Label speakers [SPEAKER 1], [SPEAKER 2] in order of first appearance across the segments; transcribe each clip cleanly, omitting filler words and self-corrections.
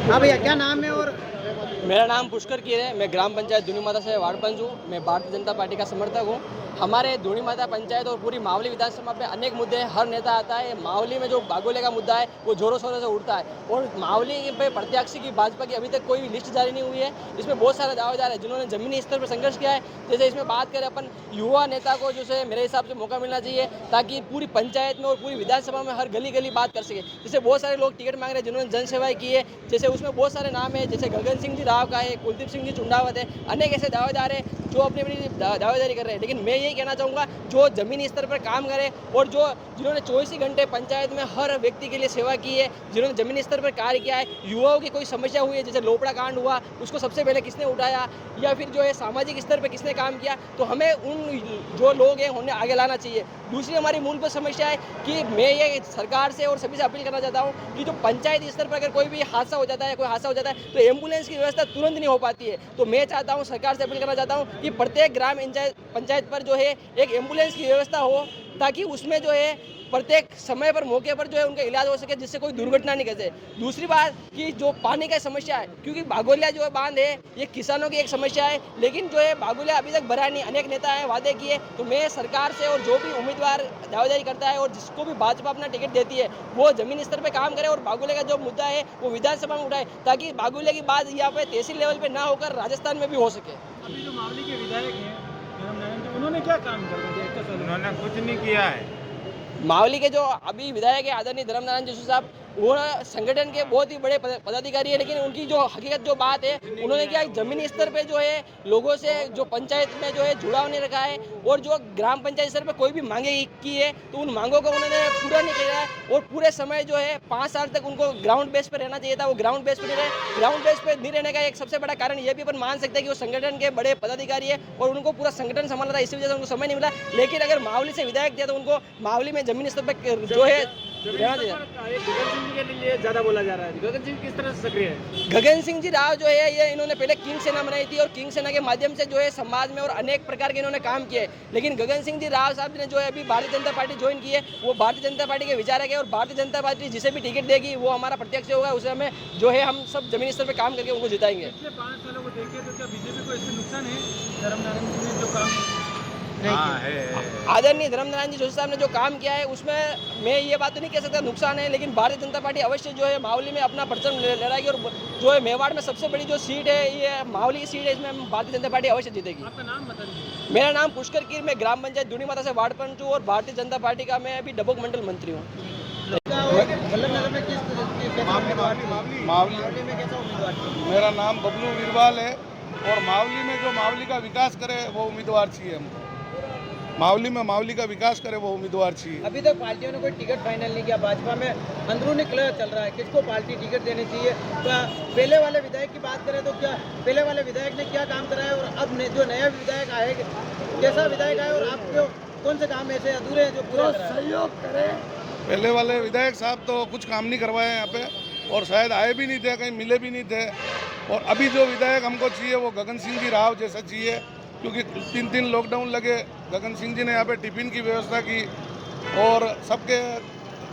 [SPEAKER 1] हाँ भैया, क्या नाम है? और
[SPEAKER 2] मेरा नाम पुष्कर कीर है। मैं ग्राम पंचायत धूनी माता से वार्ड पंच हूँ। मैं भारतीय जनता पार्टी का समर्थक हूँ। हमारे धूनी माता पंचायत और पूरी मावली विधानसभा में अनेक मुद्दे हैं। हर नेता आता है। मावली में जो बागोले का मुद्दा है वो जोरों शोरों से उठता है और मावली पे प्रत्याशी की भाजपा की अभी तक कोई लिस्ट जारी नहीं हुई है। इसमें बहुत सारे दावेदार हैं जिन्होंने जमीनी स्तर पर संघर्ष किया है। जैसे इसमें बात करें अपन युवा नेता को, जो है मेरे हिसाब से मौका मिलना चाहिए ताकि पूरी पंचायत में और पूरी विधानसभा में हर गली गली बात कर सके। जैसे बहुत सारे लोग टिकट मांग रहे हैं जिन्होंने जनसेवाएं की है। जैसे उसमें बहुत सारे नाम है, जैसे गगन सिंह जी राव का है, कुलदीप सिंह जी चुंडावत है, अनेक ऐसे दावेदार हैं जो अपनी अपनी दावेदारी कर रहे हैं। लेकिन मैं यही कहना चाहूँगा, जो जमीनी स्तर पर काम करे और जिन्होंने 24 घंटे पंचायत में हर व्यक्ति के लिए सेवा की है, जिन्होंने जमीनी स्तर पर कार्य किया है, युवाओं की कोई समस्या हुई है, जैसे लोपड़ा कांड हुआ उसको सबसे पहले किसने उठाया, या फिर जो है सामाजिक स्तर पर किसने काम किया, तो हमें उन जो लोग हैं उन्हें आगे लाना चाहिए। दूसरी हमारी मूलभूत समस्या है कि मैं ये सरकार से और सभी से अपील करना चाहता हूँ कि जो पंचायत स्तर पर अगर कोई भी हादसा हो जाता है, कोई हादसा हो जाता है, तो एम्बुलेंस की व्यवस्था तुरंत नहीं हो पाती है। तो मैं चाहता हूँ, सरकार से अपील करना चाहता हूँ कि प्रत्येक ग्राम पंचायत पर जो है एक एम्बुलेंस की व्यवस्था हो, ताकि उसमें जो है प्रत्येक समय पर मौके पर जो है उनका इलाज हो सके, जिससे कोई दुर्घटना नहीं घटे। दूसरी बात कि जो पानी का समस्या है, क्योंकि बागोलिया जो है बांध है, ये किसानों की एक समस्या है, लेकिन जो है बागोलिया अभी तक भरा नहीं। अनेक नेता है वादे किए। तो मैं सरकार से और जो भी उम्मीदवार दावेदारी करता है और जिसको भी भाजपा अपना टिकट देती है, वो जमीनी स्तर पर काम करे और बागोलिया का जो मुद्दा है वो विधानसभा में उठाए, ताकि बागोलिया की बात यहाँ पे तहसील लेवल पे ना होकर राजस्थान में भी हो सके।
[SPEAKER 1] अभी जो मावली के विधायक हैं उन्होंने क्या काम कर
[SPEAKER 3] उन्होंने कुछ नहीं किया है।
[SPEAKER 2] मावली के जो अभी विधायक है आदरणीय धर्मनारायण जोशी साहब, वो संगठन के बहुत ही बड़े पदाधिकारी है, लेकिन उनकी जो हकीकत जो बात है, उन्होंने क्या जमीनी स्तर पे जो है लोगों से जो पंचायत में जो है जुड़ाव नहीं रखा है, और जो ग्राम पंचायत स्तर पे कोई भी मांगे की है तो उन मांगों को उन्होंने पूरा नहीं किया है। और पूरे समय जो है 5 साल तक उनको ग्राउंड बेस पर रहना चाहिए था, वो ग्राउंड बेस पर नहीं रहे। ग्राउंड बेस पर नहीं रहने का एक सबसे बड़ा कारण ये भी अपन मान सकते हैं कि वो संगठन के बड़े पदाधिकारी है और उनको पूरा संगठन संभालना था, इसी वजह से उनको समय नहीं मिला। लेकिन अगर मावली से विधायक दिया तो उनको मावली में जमीनी स्तर पर जो है
[SPEAKER 1] गगन सिंह जी के लिए ज्यादा बोला जा रहा है। गगन सिंह किस तरह से सक्रिय है?
[SPEAKER 2] गगन सिंह जी राव जो है, ये इन्होंने पहले किंग सेना बनाई थी और किंग सेना के माध्यम से जो है समाज में और अनेक प्रकार के इन्होंने काम किए। लेकिन गगन सिंह जी राव साहब ने जो है अभी भारतीय जनता पार्टी ज्वाइन की है, वो भारतीय जनता पार्टी के विचारक है और भारतीय जनता पार्टी जिसे भी टिकट देगी वो हमारा प्रत्यक्ष होगा, उसे हमें जो है हम सब जमीनी स्तर पर काम करके उनको जिताएंगे।
[SPEAKER 1] पिछले 5 सालों को देखें तो क्या बीजेपी को इससे नुकसान है? धर्मनारायण जी ने जो काम
[SPEAKER 2] आदरणीय धर्मनारायण जी जोशी साहब ने जो काम किया है उसमें मैं ये बात तो नहीं कह सकता नुकसान है, लेकिन भारतीय जनता पार्टी अवश्य जो है मावली में अपना परचम लहराएगी और जो है मेवाड़ में सबसे बड़ी जो सीट है ये मावली की सीट है, इसमें भारतीय जनता पार्टी अवश्य जीतेगी।
[SPEAKER 1] आपका नाम बता दीजिए।
[SPEAKER 2] मेरा नाम पुष्कर कीर, मैं ग्राम पंचायत धूनी माता से वार्ड पंच हूँ और भारतीय जनता पार्टी का मैं अभी डबोक मंडल मंत्री हूँ।
[SPEAKER 3] मावली में कैसा उम्मीदवार? मेरा नाम बबलू वीरवाल है और मावली में जो मावली का विकास करे वो उम्मीदवार चाहिए हमको। मावली में मावली का विकास करे वो उम्मीदवार चाहिए।
[SPEAKER 1] अभी तक पार्टियों ने कोई टिकट फाइनल नहीं किया। भाजपा में अंदरूनी कलह चल रहा है, किसको पार्टी टिकट देनी चाहिए? पहले वाले विधायक की बात करें तो क्या पहले वाले विधायक ने क्या काम करा है और अब जो नया विधायक आएगा कैसा विधायक आए और आपको कौन से काम ऐसे अधूरे हैं जो पूरा सहयोग करे?
[SPEAKER 3] पहले वाले विधायक साहब तो कुछ काम नहीं करवाए यहाँ पे और शायद आए भी नहीं थे, कहीं मिले भी नहीं थे। और अभी जो विधायक हमको चाहिए वो गगन सिंह जी राव जैसा चाहिए, क्योंकि 3 लॉकडाउन लगे। गगन सिंह जी ने यहाँ पे टिफिन की व्यवस्था की और सबके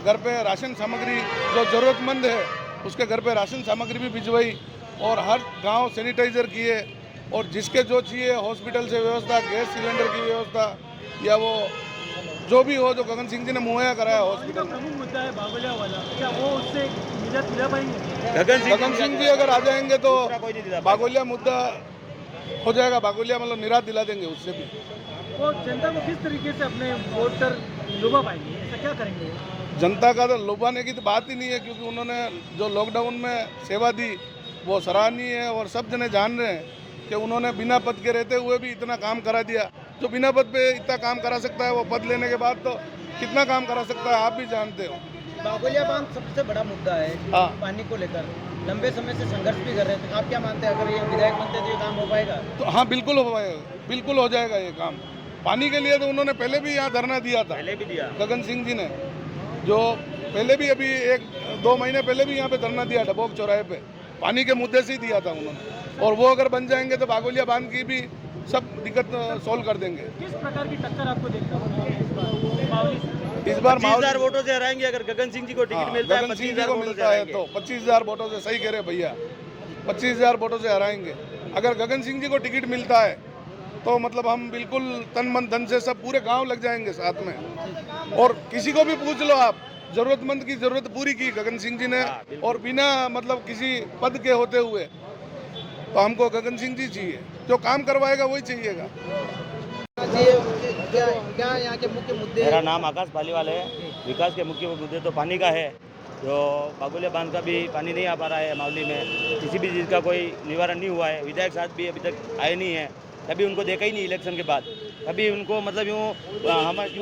[SPEAKER 3] घर पे राशन सामग्री जो ज़रूरतमंद है उसके घर पे राशन सामग्री भी भिजवाई और हर गांव सैनिटाइज़र किए और जिसके जो चाहिए हॉस्पिटल से व्यवस्था, गैस सिलेंडर की व्यवस्था या वो जो भी हो जो गगन सिंह जी ने मुहैया कराया हॉस्पिटल।
[SPEAKER 1] प्रमुख मुद्दा है बागोलिया वाला, क्या वो उससे निजात दिला पाएंगे?
[SPEAKER 3] गगन सिंह जी अगर आ जाएंगे तो बागोलिया मुद्दा हो जाएगा। बागोलिया मतलब निराश दिला देंगे उससे भी।
[SPEAKER 1] वो जनता को किस तरीके से अपने वोट कर लुभा पाएंगे? ऐसा क्या करेंगे?
[SPEAKER 3] जनता का तो लुभाने की तो बात ही नहीं है, क्योंकि उन्होंने जो लॉकडाउन में सेवा दी वो सराहनीय है और सब जने जान रहे हैं कि उन्होंने बिना पद के रहते हुए भी इतना काम करा दिया। जो बिना पद पे इतना काम करा सकता है वो पद लेने के बाद तो कितना काम करा सकता है, आप भी जानते हो।
[SPEAKER 1] बागोलिया बांध सबसे बड़ा मुद्दा है
[SPEAKER 3] हाँ।
[SPEAKER 1] पानी को लेकर, लंबे समय से संघर्ष भी कर रहे थे, आप क्या मानते हैं अगर ये विधायक बनते तो ये काम हो पाएगा?
[SPEAKER 3] तो हाँ, बिल्कुल हो पाएगा, बिल्कुल हो जाएगा ये काम। पानी के लिए तो उन्होंने पहले भी यहाँ धरना दिया था,
[SPEAKER 4] पहले भी दिया
[SPEAKER 3] गगन सिंह जी ने, जो पहले भी अभी 1-2 महीने पहले भी यहाँ पे धरना दिया डबोक चौराहे पे, पानी के मुद्दे से ही दिया था उन्होंने। और वो अगर बन जाएंगे तो बागोलिया बांध की भी सब दिक्कत सोल्व कर देंगे।
[SPEAKER 5] किस प्रकार की टक्कर आपको देखना होगा
[SPEAKER 3] इस बार
[SPEAKER 4] 25,000 वोटों से हराएंगे अगर गगन सिंह जी को टिकट मिलता है।
[SPEAKER 3] गगन सिंह जी
[SPEAKER 4] 25,000
[SPEAKER 3] को
[SPEAKER 4] वोटों से
[SPEAKER 3] मिलता है
[SPEAKER 4] हराएंगे।
[SPEAKER 3] तो 25,000 वोटों से, सही कह रहे भैया, 25,000 वोटों से हराएंगे। अगर गगन सिंह जी को टिकट मिलता है तो मतलब हम बिल्कुल तन मन धन से सब पूरे गांव लग जाएंगे साथ में। और किसी को भी पूछ लो आप, जरूरतमंद की जरूरत पूरी की गगन सिंह जी ने, और बिना मतलब किसी पद के होते हुए। तो हमको गगन सिंह जी चाहिए, जो काम करवाएगा वही चाहिएगा।
[SPEAKER 1] क्या यहाँ के मुख्य मुद्दे?
[SPEAKER 4] मेरा नाम आकाश पालीवाल है। विकास के मुख्य मुद्दे तो पानी का है, जो बागोलिया बांध का भी पानी नहीं आ पा रहा है मावली में, किसी भी चीज़ का कोई निवारण नहीं हुआ है। विधायक साहब भी अभी तक आए नहीं हैं, कभी उनको देखा ही नहीं इलेक्शन के बाद। कभी उनको मतलब यूँ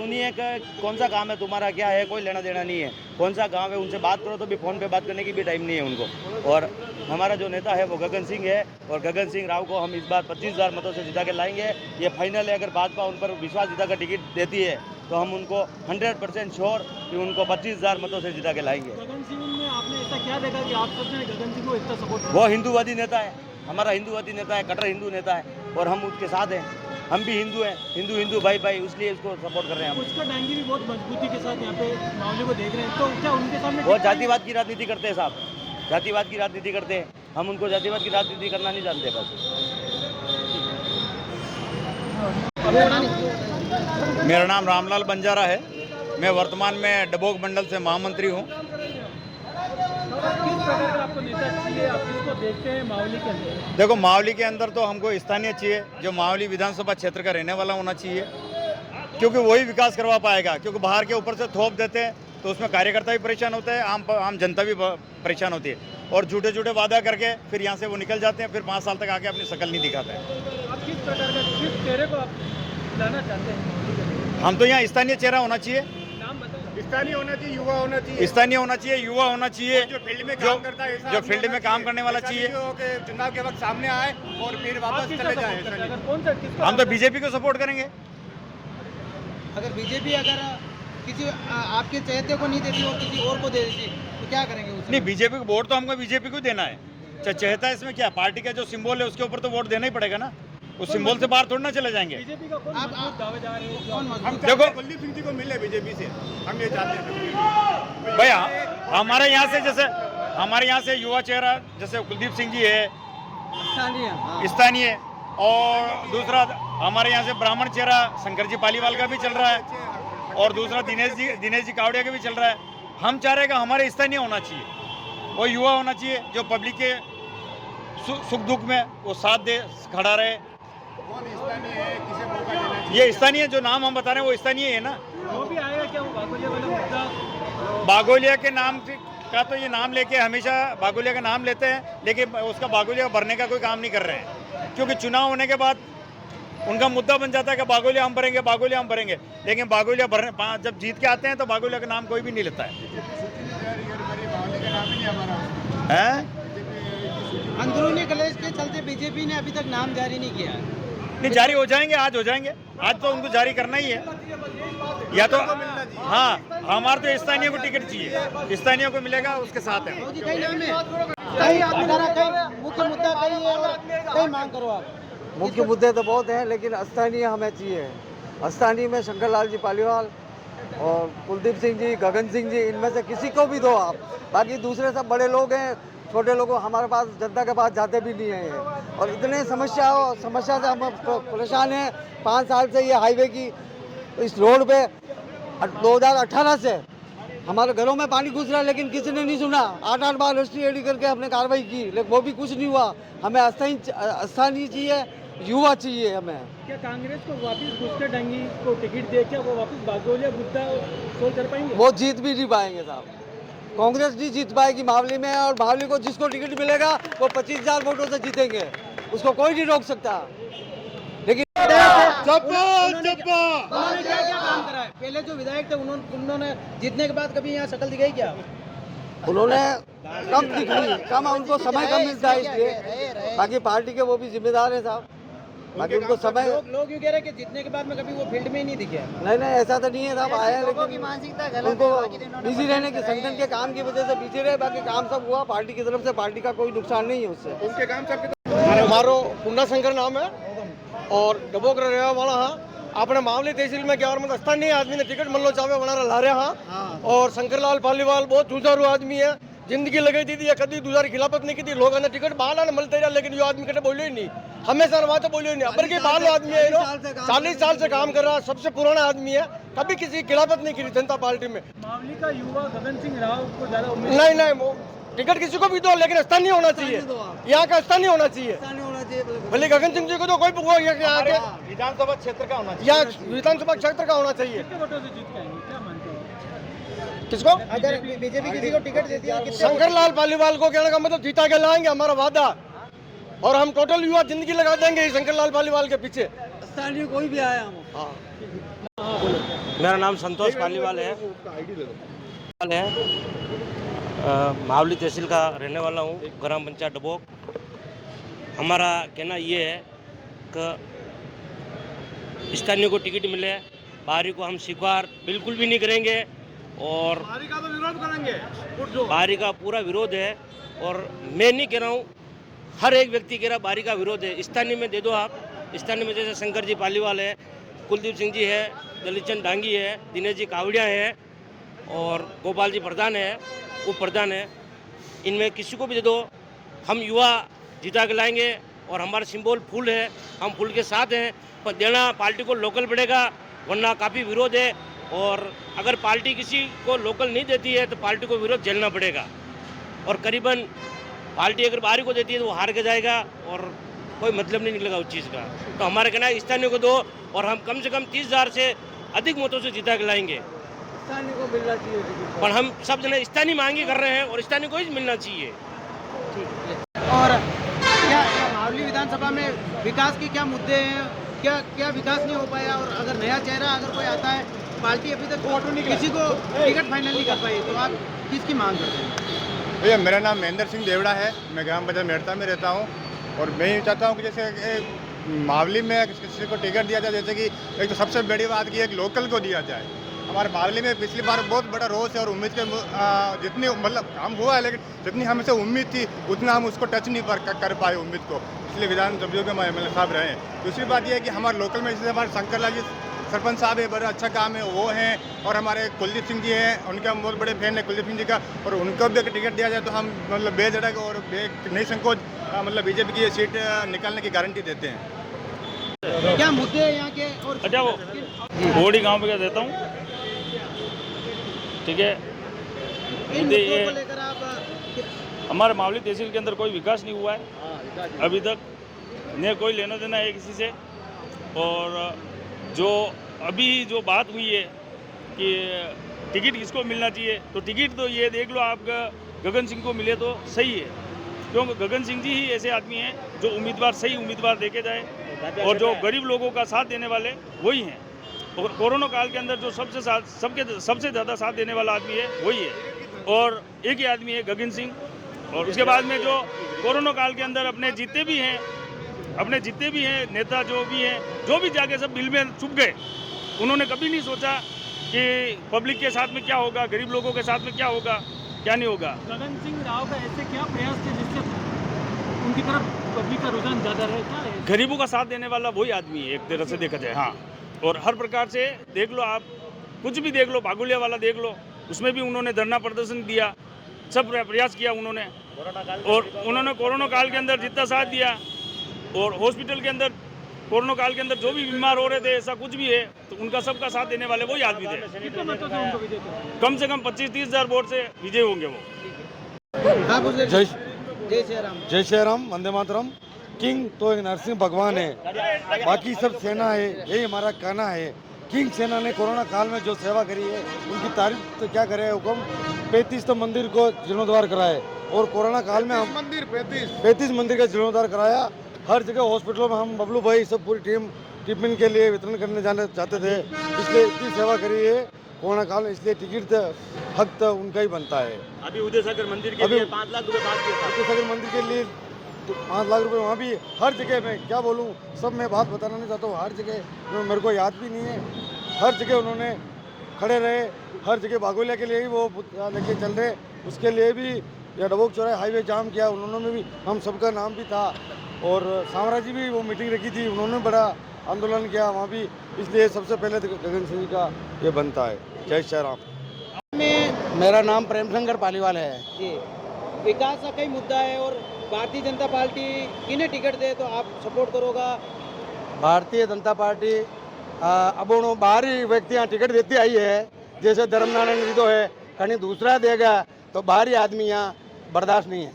[SPEAKER 4] नहीं है कि कौन सा काम है तुम्हारा, क्या है, कोई लेना देना नहीं है। कौन सा गाँव है उनसे बात करो तो भी फ़ोन पे बात करने की भी टाइम नहीं है उनको। और हमारा जो नेता है वो गगन सिंह है, और गगन सिंह राव को हम इस बार 25,000 मतों से जिता के लाएंगे। ये फाइनल है। अगर भाजपा उन पर विश्वास जिता कर टिकट देती है तो हम उनको 100% श्योर कि उनको 25,000 मतों से जिता के लाएंगे।
[SPEAKER 5] गगन सिंह में आपने ऐसा क्या देखा कि आप सोच रहे हैं गगन सिंह को इतना सपोर्ट?
[SPEAKER 4] वो हिंदूवादी नेता है, हमारा हिंदूवादी नेता है, कट्टर हिंदू नेता है, और हम उसके साथ हैं। हम भी हिंदू हैं, हिंदू भाई भाई, इसलिए उसको सपोर्ट कर रहे हैं हम।
[SPEAKER 5] उसका डांगी भी बहुत मजबूती के साथ यहाँ पे मामले को देख रहे हैं, तो क्या उनके सामने
[SPEAKER 4] वो जातिवाद की राजनीति करते हैं साहब, जातिवाद की राजनीति करते हैं। हम उनको जातिवाद की राजनीति करना नहीं जानते बस।
[SPEAKER 6] मेरा नाम रामलाल बंजारा है। मैं वर्तमान में डबोक मंडल से महामंत्री हूँ।
[SPEAKER 5] किस प्रकार का आपको नेता चाहिए, आप किसको देखते हैं मावली के अंदर?
[SPEAKER 6] देखो, मावली के अंदर तो हमको स्थानीय चाहिए, जो मावली विधानसभा क्षेत्र का रहने वाला होना चाहिए, क्योंकि वही विकास करवा पाएगा। क्योंकि बाहर के ऊपर से थोप देते हैं तो उसमें कार्यकर्ता भी परेशान होते हैं, आम जनता भी परेशान होती है, और झूठे झूठे वादा करके फिर यहाँ से वो निकल जाते हैं, फिर 5 साल तक आके अपनी शकल नहीं दिखाते हैं।
[SPEAKER 5] आप किस प्रकार का, किस चेहरे को आप लाना चाहते हैं?
[SPEAKER 6] हम तो यहाँ स्थानीय चेहरा होना चाहिए,
[SPEAKER 5] नाम बताओ।
[SPEAKER 6] स्थानीय होना चाहिए, युवा होना चाहिए, स्थानीय होना चाहिए, युवा होना चाहिए, जो फील्ड में काम करता है, जो फील्ड में काम करने वाला चाहिए, चुनाव के वक्त सामने आए और फिर वापस चले जाए।
[SPEAKER 5] अगर कौन सा किसको
[SPEAKER 6] हम तो बीजेपी को सपोर्ट करेंगे।
[SPEAKER 1] अगर बीजेपी अगर किसी आपके चहेते को नहीं देती और किसी और को दे देती तो क्या करेंगे उसमें?
[SPEAKER 6] नहीं, बीजेपी को वोट तो हमको बीजेपी को देना है। चहेता है इसमें क्या, पार्टी का जो सिंबल है उसके ऊपर तो वोट देना ही पड़ेगा ना। उस सिंबल से बाहर थोड़ी ना चले जाएंगे।
[SPEAKER 5] बीजेपी का कौन
[SPEAKER 1] आप
[SPEAKER 5] मजबूत दावेदार है?
[SPEAKER 1] कौन मजबूत?
[SPEAKER 6] देखो
[SPEAKER 7] कुलदीप सिंह जी को मिले बीजेपी से, हम ये चाहते हैं
[SPEAKER 6] भैया, हमारे यहाँ से जैसे हमारे यहाँ से युवा चेहरा जैसे कुलदीप सिंह जी है स्थानीय, और दूसरा हमारे यहाँ से ब्राह्मण चेहरा शंकर जी पालीवाल का भी चल रहा है, और दूसरा दिनेश जी कावड़िया का भी चल रहा है। हम चाह रहे हैं कि हमारे स्थानीय होना चाहिए, वो युवा होना चाहिए, जो पब्लिक के सुख दुख में वो साथ दे, खड़ा रहे। ये स्थानीय जो नाम हम बता रहे हैं वो स्थानीय है ना।
[SPEAKER 5] वो भी आएगा क्या, वो बागोलिया वाला मुद्दा?
[SPEAKER 6] बागोलिया के नाम का तो ये नाम लेके हमेशा बागोलिया का नाम लेते हैं, लेकिन उसका बागोलिया भरने का कोई काम नहीं कर रहे हैं, क्योंकि चुनाव होने के बाद उनका मुद्दा बन जाता है कि बागोलिया हम भरेंगे, बागोलिया हम भरेंगे, लेकिन बागोलिया भरने जब जीत के आते हैं तो बागोलिया का नाम कोई भी नहीं लेता है।
[SPEAKER 1] अंदरूनी कलेश के चलते बीजेपी ने अभी तक नाम जारी नहीं किया।
[SPEAKER 6] नहीं, जारी हो जाएंगे, आज हो जाएंगे, आज तो उनको जारी करना ही है। या तो हाँ, हमारे तो स्थानीय को टिकट चाहिए, स्थानीय को मिलेगा, उसके साथ है।
[SPEAKER 1] कई नाम है, कई मुख्य मुद्दा कई है और कई मांग करो आप।
[SPEAKER 8] मुख्य मुद्दे तो बहुत हैं, लेकिन स्थानीय हमें चाहिए। स्थानीय में शंकर लाल जी पालीवाल और कुलदीप सिंह जी, गगन सिंह जी, इनमें से किसी को भी दो आप। बाकी दूसरे सब बड़े लोग हैं, छोटे लोगों हमारे पास, जनता के पास जाते भी नहीं हैं ये। और इतने समस्या से हम परेशान हैं। 5 साल से ये हाईवे की इस रोड पे 2018 से हमारे घरों में पानी घुस रहा है, लेकिन किसी ने नहीं सुना। 8 बार रजिस्ट्री एडी करके हमने कार्रवाई की, लेकिन वो भी कुछ नहीं हुआ। हमें स्थानीय चाहिए, युवा चाहिए हमें।
[SPEAKER 5] क्या कांग्रेस को वापस घुसकर डंगी को टिकट दे क्या वो वापस बागोलिया मुद्दा सोल्व कर पाएंगे?
[SPEAKER 8] वो जीत भी नहीं पाएंगे साहब, कांग्रेस नहीं जीत पाएगी मावली में। और मावली को जिसको टिकट मिलेगा वो 25,000 वोटों से जीतेंगे, उसको कोई नहीं रोक सकता। लेकिन
[SPEAKER 1] उन्होंने क्या काम करा है? पहले जो विधायक थे उन्होंने जीतने के बाद कभी यहाँ शकल दिखाई क्या?
[SPEAKER 8] उन्होंने कम दिख रही है, कम उनको समय कम मिलता है इसलिए। बाकी पार्टी के वो भी जिम्मेदार है साहब, बाकी उनको समय
[SPEAKER 1] लोग यूँ कह रहे हैं कि जीतने के बाद में कभी वो फील्ड में ही नहीं दिखे।
[SPEAKER 8] नहीं ऐसा तो नहीं है साहब, आया लेकिन उनको बिजी रहने के, संगठन के काम की वजह से बिजी रहे, बाकी काम सब हुआ पार्टी की तरफ से, पार्टी का कोई नुकसान नहीं है उससे।
[SPEAKER 3] उनके काम सब
[SPEAKER 9] મારો પુન્નાશંકર નામ है और डबोक रहने वाला हाँ। आपने मावली तहसील में क्या और मतलब स्थानीय आदमी ने टिकट मल्लो चावे बना ला रहे हाँ। और शंकरलाल पालीवाल बहुत जुझारू आदमी है, जिंदगी लगाई दी थी, कभी दूसरी खिलाफत नहीं की थी, लोगों ने टिकट बाहर आने मिलते रहा, लेकिन ये आदमी कटे बोलियो ही नहीं, हमेशा बात तो बोलियो नहीं। अबर के बाल आदमी है, 40 साल से काम कर रहा है, सबसे पुराना आदमी है, कभी किसी की खिलाफत नहीं की जनता पार्टी में।
[SPEAKER 5] मावली का युवा गगन सिंह राव को ज्यादा उम्मीद
[SPEAKER 9] नहीं टिकट किसी को भी दो, लेकिन स्थानीय होना चाहिए, यहाँ का स्थानीय होना चाहिए। भले गगन सिंह जी को तो कोई
[SPEAKER 7] विधानसभा क्षेत्र का होना चाहिए,
[SPEAKER 9] या विधानसभा क्षेत्र का होना चाहिए।
[SPEAKER 5] कितने वोटों से जीत के आएंगे, क्या मानते हो?
[SPEAKER 9] किसको?
[SPEAKER 1] अगर बीजेपी किसी को टिकट देती है कितने
[SPEAKER 9] शंकरलाल पालीवाल को कहने का मतलब जीता के लाएंगे, हमारा वादा, और हम टोटल युवा जिंदगी लगा देंगे शंकरलाल पालीवाल के पीछे।
[SPEAKER 8] स्थानीय कोई भी आया हम।
[SPEAKER 9] हाँ
[SPEAKER 4] मेरा नाम संतोष पालीवाल है, मावली तहसील का रहने वाला हूँ, ग्राम पंचायत डबोक। हमारा कहना ये है कि स्थानीय को टिकट मिले, बाहरी को हम स्वीकार बिल्कुल भी नहीं करेंगे, और
[SPEAKER 7] बाहरी का तो विरोध करेंगे,
[SPEAKER 4] बाहरी का पूरा विरोध है। और मैं नहीं कह रहा हूँ, हर एक व्यक्ति कह रहा बाहरी का विरोध है। स्थानीय में दे दो आप, स्थानीय में जैसे शंकर जी पालीवाल है, कुलदीप सिंह जी है, दलित चंद डांगी है, दिनेश जी कावड़िया है, और गोपाल जी प्रधान है, उप प्रधान है, इनमें किसी को भी दे दो, हम युवा जिता के लाएंगे। और हमारा सिंबल फूल है, हम फूल के साथ हैं, पर देना पार्टी को लोकल पड़ेगा, वरना काफ़ी विरोध है। और अगर पार्टी किसी को लोकल नहीं देती है तो पार्टी को विरोध झेलना पड़ेगा, और करीबन पार्टी अगर बाहरी को देती है तो वो हार के जाएगा, और कोई मतलब नहीं निकलेगा उस चीज़ का। तो हमारे कहना है स्थानीय को दो, और हम कम से कम 30,000 से अधिक मतों से जीता के लाएंगे।
[SPEAKER 8] स्थानीय को मिलना चाहिए टिकट।
[SPEAKER 4] पर हम सब जने स्थानीय मांगी कर रहे हैं, और स्थानीय को ही मिलना चाहिए।
[SPEAKER 1] और क्या मावली विधानसभा में विकास के क्या मुद्दे हैं, क्या विकास नहीं हो पाया, और अगर नया चेहरा अगर कोई आता है, पार्टी अभी तक किसी को टिकट फाइनल नहीं कर पाई, तो आप किसकी मांग करते हैं?
[SPEAKER 7] भैया मेरा नाम महेंद्र सिंह देवड़ा है, मैं ग्राम पंचायत मेड़ता में रहता हूँ, और मैं ये चाहता हूँ कि जैसे मावली में किसी को टिकट दिया जाए, जैसे कि एक तो सबसे बड़ी बात की एक लोकल को दिया जाए। हमारे मावली में पिछली बार बहुत बड़ा रोष है, और उम्मीद के जितनी मतलब काम हुआ है, लेकिन जितनी हमसे उम्मीद थी उतना हम उसको टच नहीं कर पाए उम्मीद को, इसलिए विधानसभा में एमएलए साहब रहे। दूसरी बात यह है कि हमारे लोकल में जैसे हमारे शंकरलाल जी सरपंच साहब है, बड़ा अच्छा काम है वो हैं, और हमारे कुलदीप सिंह जी हैं, उनके हम बहुत बड़े फैन हैं कुलदीप सिंह जी का, और उनको भी अगर टिकट दिया जाए तो हम मतलब बेझिझक और नहीं संकोच मतलब बीजेपी की ये सीट निकालने की गारंटी देते हैं।
[SPEAKER 1] क्या मुद्दे हैं यहाँ के? और
[SPEAKER 6] अच्छा वो ओडी गांव में क्या देता हूँ, ठीक है।
[SPEAKER 1] इन
[SPEAKER 6] मुद्दे
[SPEAKER 1] मुद्दों
[SPEAKER 6] ये
[SPEAKER 1] को लेकर आप
[SPEAKER 6] हमारे मावली तहसील के अंदर कोई विकास नहीं हुआ है अभी तक, न कोई लेना देना है किसी से। और जो अभी जो बात हुई है कि टिकट किसको मिलना चाहिए, तो टिकट तो ये देख लो आप गगन सिंह को मिले तो सही है, क्योंकि गगन सिंह जी ही ऐसे आदमी हैं जो उम्मीदवार सही उम्मीदवार देखे जाए, और जो गरीब लोगों का साथ देने वाले वही हैं। और कोरोना काल के अंदर जो सबसे ज़्यादा साथ देने वाला आदमी है वही है, और एक ही आदमी है गगन सिंह। और उसके बाद में जो कोरोना काल के अंदर अपने जितने भी हैं नेता जो भी जाके सब बिल में चुप गए, उन्होंने कभी नहीं सोचा कि पब्लिक के साथ में क्या होगा, गरीब लोगों के साथ में क्या होगा, क्या नहीं होगा।
[SPEAKER 5] गगन सिंह राव का ऐसे क्या प्रयास थे जिससे उनकी तरफ पब्लिक का रुझान ज़्यादा रहे, क्या है?
[SPEAKER 6] गरीबों का साथ देने वाला वही आदमी है एक तरह से देखा जाए, हाँ। और हर प्रकार से देख लो आप, कुछ भी देख लो, बागुलिया वाला देख लो, उसमें भी उन्होंने धरना प्रदर्शन दिया, सब प्रयास किया उन्होंने, और उन्होंने कोरोना काल के अंदर जितना साथ दिया, और हॉस्पिटल के अंदर कोरोना काल के अंदर जो भी बीमार हो रहे थे, ऐसा कुछ भी है तो उनका सबका साथ देने वाले वही आदमी थे।
[SPEAKER 5] कितने मतों से उनको विजय किया?
[SPEAKER 6] कम से कम 25-30 हज़ार वोट से विजय होंगे वो।
[SPEAKER 1] हाँ बोलिए।
[SPEAKER 9] जय
[SPEAKER 1] जय श्री राम।
[SPEAKER 9] वंदे मातरम। किंग तो एक नरसिंह भगवान है, बाकी सब सेना है, यही हमारा कहना है। किंग सेना ने कोरोना काल में जो सेवा करी है उनकी तारीफ तो क्या करे हुक्म। 35 तो मंदिर को जीर्णोद्धार कराए, और कोरोना काल में हम 35 मंदिर का जीर्णोद्धार कराया। हर जगह हॉस्पिटलों में हम बबलू भाई सब पूरी टीम ट्रीटमेंट के लिए वितरण करने जाना चाहते थे, इसलिए इतनी सेवा करी है कोरोना काल में, इसलिए टिकट
[SPEAKER 8] हक तो उनका ही बनता है।
[SPEAKER 4] अभी उदय सागर मंदिर के
[SPEAKER 8] अभी-
[SPEAKER 4] लिए 5 लाख रुपए पास किया था।
[SPEAKER 8] उदय सागर मंदिर के लिए तो 5 लाख रुपए, वहाँ भी हर जगह मैं क्या बोलूँ, सब मैं बात बताना नहीं चाहता हूँ, हर जगह मेरे को याद भी नहीं है, हर जगह उन्होंने खड़े रहे, हर जगह बागोलिया के लिए ही वो लेके चल रहे, उसके लिए भी या डबोक चौराहे हाईवे जाम किया उन्होंने भी, हम सबका नाम भी था, और सामराज जी भी वो मीटिंग रखी थी, उन्होंने बड़ा आंदोलन किया वहाँ भी, इसलिए सबसे पहले तो गगन सिंह जी का ये बनता है। जय श्री राम।
[SPEAKER 1] में
[SPEAKER 9] मेरा नाम प्रेम शंकर पालीवाल है।
[SPEAKER 1] जी विकास का कई मुद्दा है और भारतीय जनता पार्टी किन्हें टिकट दे तो आप सपोर्ट करोगा?
[SPEAKER 9] भारतीय जनता पार्टी अब उन बाहरी व्यक्तियाँ टिकट देती आई है, जैसे धर्मनारायण जी तो है, कहीं दूसरा देगा तो बाहरी आदमी यहाँ बर्दाश्त नहीं है,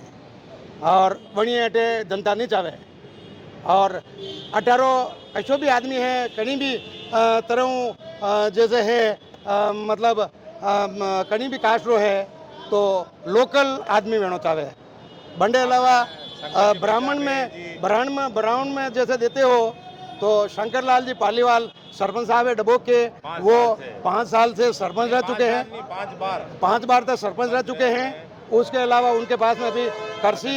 [SPEAKER 9] और वही अटे जनता नहीं चाहे, और 18 ऐसो भी आदमी है कहीं भी तरह जैसे है मतलब कहीं भी कास्ट रो है तो लोकल आदमी वेणो चाहे। बंडे अलावा ब्राह्मण में जैसे देते हो तो शंकरलाल जी पालीवाल सरपंच साहब है डबोक के, वो 5 साल से सरपंच रह चुके हैं, 5 बार तक सरपंच रह चुके हैं। उसके अलावा उनके पास में अभी कृषि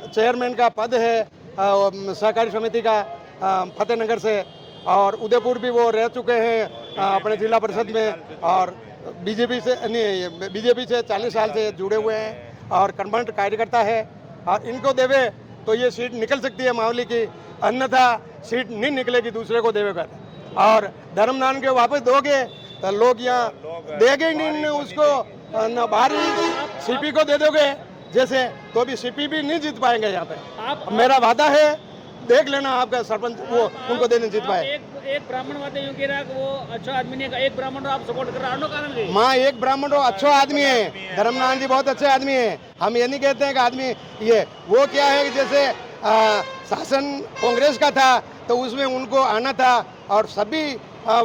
[SPEAKER 9] चेयरमैन का पद है सहकारी समिति का फतेहनगर से, और उदयपुर भी वो रह चुके हैं अपने जिला परिषद में, और बीजेपी से 40 साल से जुड़े हुए हैं और कर्मठ कार्यकर्ता है, और इनको देवे तो ये सीट निकल सकती है मावली की, अन्यथा सीट नहीं निकलेगी दूसरे को देवे कर। और धर्मनारायण के वापस दोगे तो लोग यहाँ देंगे ही नहीं उसको, न बाहरी सीपी को दे दोगे जैसे तो भी सीपी भी नहीं जीत पाएंगे यहाँ पे। मेरा वादा है, देख लेना आपका सरपंच वो उनको देने जीत पाए।
[SPEAKER 5] एक ब्राह्मण वादे यूं कह रहा कि वो अच्छा आदमी नहीं है, एक ब्राह्मण आप सपोर्ट कर रहा कारण
[SPEAKER 9] माँ एक ब्राह्मण अच्छा आदमी है, धर्मनारायण जी बहुत अच्छे आदमी है, हम ये नहीं कहते हैं कि आदमी ये वो क्या है कि जैसे शासन कांग्रेस का था तो उसमें उनको आना था, और सभी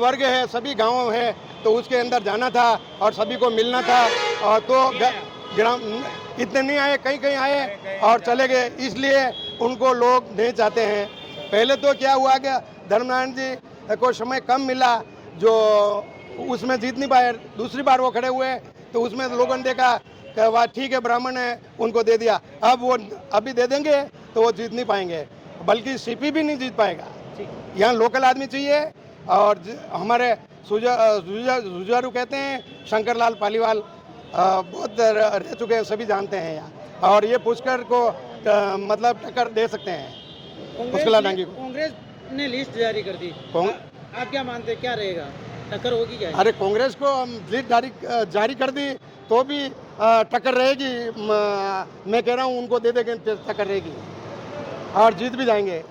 [SPEAKER 9] वर्ग है सभी गाँव है तो उसके अंदर जाना था और सभी को मिलना था, और तो ग्राम इतने नहीं आए, कहीं कहीं आए और चले गए, इसलिए उनको लोग नहीं चाहते हैं। पहले तो क्या हुआ कि धर्मनारायण जी को समय कम मिला जो उसमें जीत नहीं पाए, दूसरी बार वो खड़े हुए तो उसमें लोगों ने देखा कि वाह ठीक है ब्राह्मण है उनको दे दिया, अब वो अभी दे देंगे तो वो जीत नहीं पाएंगे, बल्कि सीपी भी नहीं जीत पाएगा। यहाँ लोकल आदमी चाहिए, और हमारे जुझारू कहते हैं शंकरलाल पालीवाल बहुत रह चुके हैं, सभी जानते हैं यहाँ, और ये पुष्कर को मतलब टक्कर दे सकते हैं पुष्कला डांगी को।
[SPEAKER 1] कांग्रेस ने लिस्ट जारी कर दी, आप क्या मानते हैं क्या रहेगा, टक्कर होगी क्या?
[SPEAKER 9] अरे कांग्रेस को लिस्ट जारी कर दी तो भी टक्कर रहेगी, मैं कह रहा हूँ उनको दे देंगे टक्कर रहेगी और जीत भी जाएंगे।